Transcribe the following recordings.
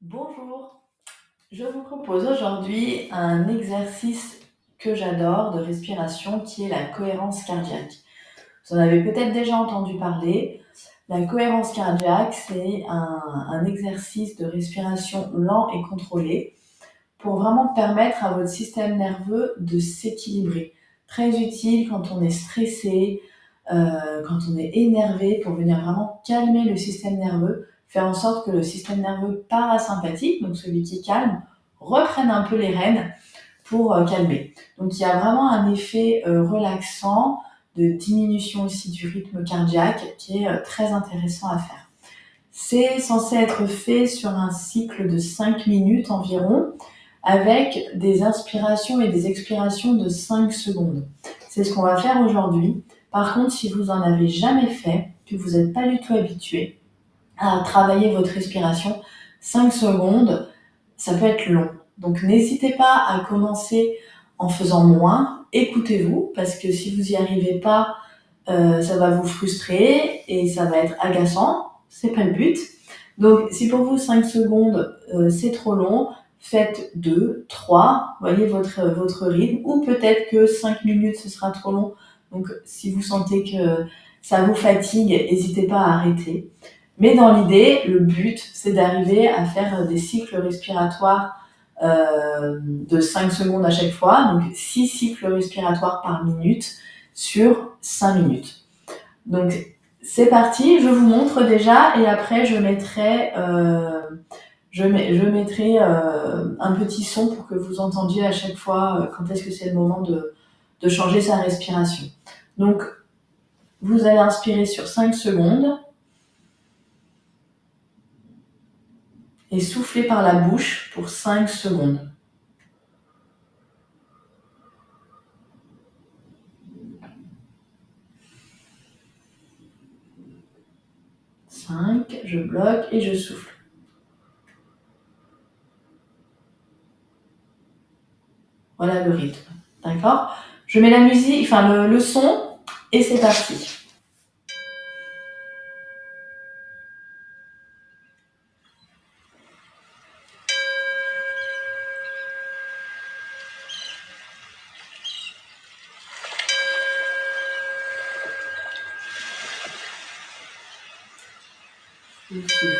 Bonjour, je vous propose aujourd'hui un exercice que j'adore de respiration qui est la cohérence cardiaque. Vous en avez peut-être déjà entendu parler. La cohérence cardiaque, c'est un exercice de respiration lent et contrôlé pour vraiment permettre à votre système nerveux de s'équilibrer. Très utile quand on est stressé, quand on est énervé, pour venir vraiment calmer le système nerveux, faire en sorte que le système nerveux parasympathique, donc celui qui calme, reprenne un peu les rênes pour calmer. Donc il y a vraiment un effet relaxant, de diminution aussi du rythme cardiaque qui est très intéressant à faire. C'est censé être fait sur un cycle de 5 minutes environ, avec des inspirations et des expirations de 5 secondes. C'est ce qu'on va faire aujourd'hui. Par contre, si vous en avez jamais fait, que vous n'êtes pas du tout habitué à travailler votre respiration, 5 secondes, ça peut être long. Donc n'hésitez pas à commencer en faisant moins. Écoutez-vous, parce que si vous n'y arrivez pas, ça va vous frustrer et ça va être agaçant. C'est pas le but. Donc, si pour vous 5 secondes c'est trop long, faites 2, 3, voyez votre rythme, ou peut-être que 5 minutes ce sera trop long. Donc, si vous sentez que ça vous fatigue, n'hésitez pas à arrêter. Mais dans l'idée, le but, c'est d'arriver à faire des cycles respiratoires de 5 secondes à chaque fois, donc 6 cycles respiratoires par minute sur 5 minutes. Donc, c'est parti, je vous montre déjà et après je mettrai un petit son pour que vous entendiez à chaque fois quand est-ce que c'est le moment de changer sa respiration. Donc, vous allez inspirer sur 5 secondes et souffler par la bouche pour 5 secondes. 5, je bloque et je souffle. Voilà le rythme, d'accord? Je mets la musique, enfin le son et c'est parti. Je souffle.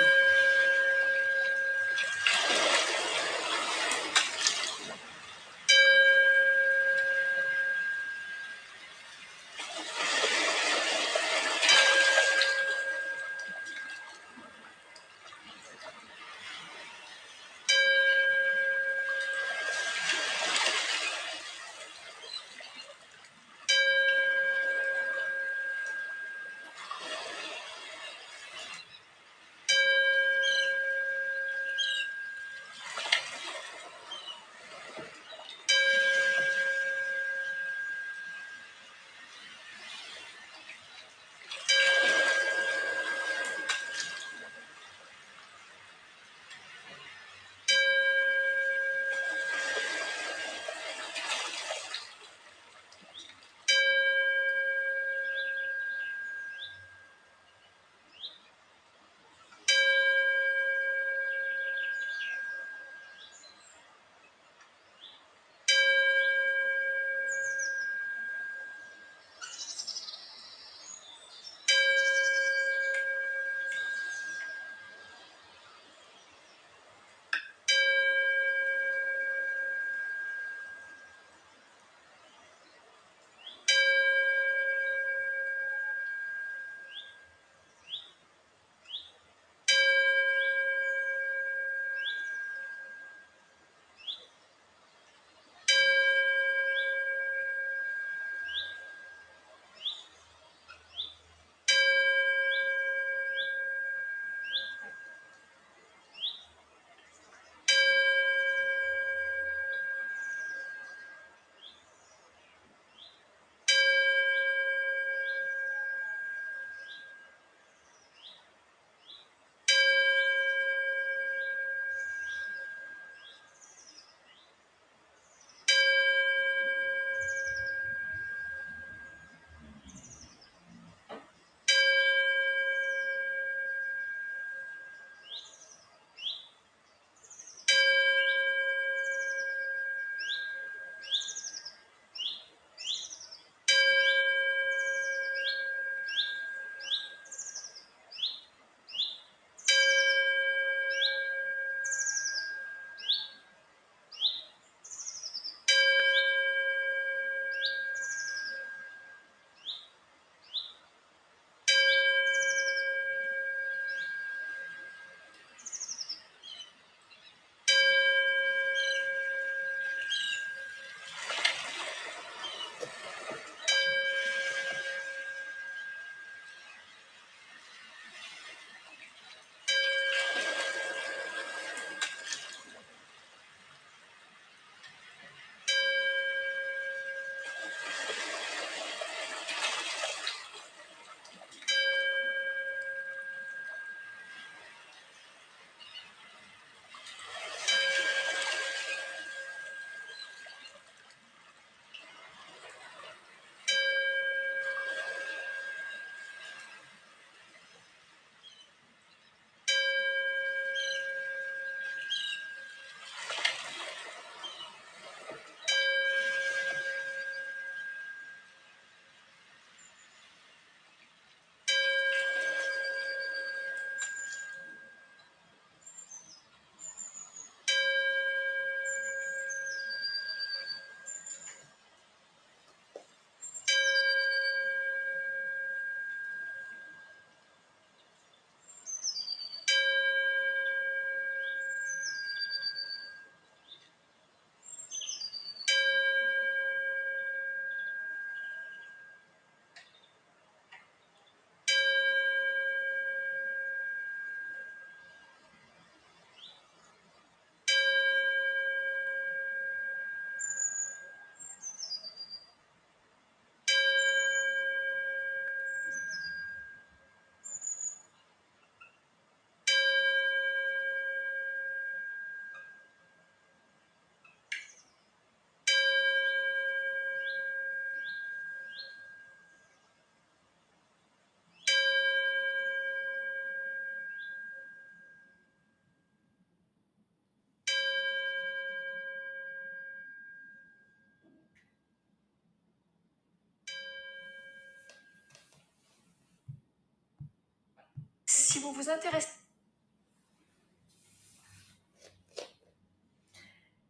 vous vous intéressez...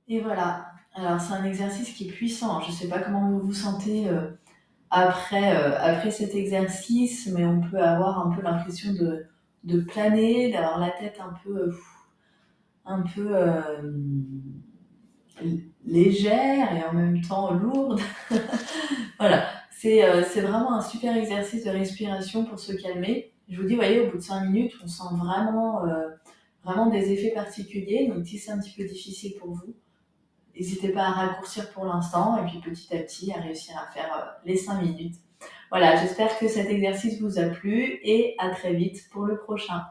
Et voilà. Alors, c'est un exercice qui est puissant. Je ne sais pas comment vous vous sentez après cet exercice, mais on peut avoir un peu l'impression de planer, d'avoir la tête un peu légère et en même temps lourde. Voilà, c'est vraiment un super exercice de respiration pour se calmer. Je vous dis, vous voyez, au bout de 5 minutes, on sent vraiment des effets particuliers. Donc, si c'est un petit peu difficile pour vous, n'hésitez pas à raccourcir pour l'instant et puis petit à petit à réussir à faire les 5 minutes. Voilà, j'espère que cet exercice vous a plu et à très vite pour le prochain.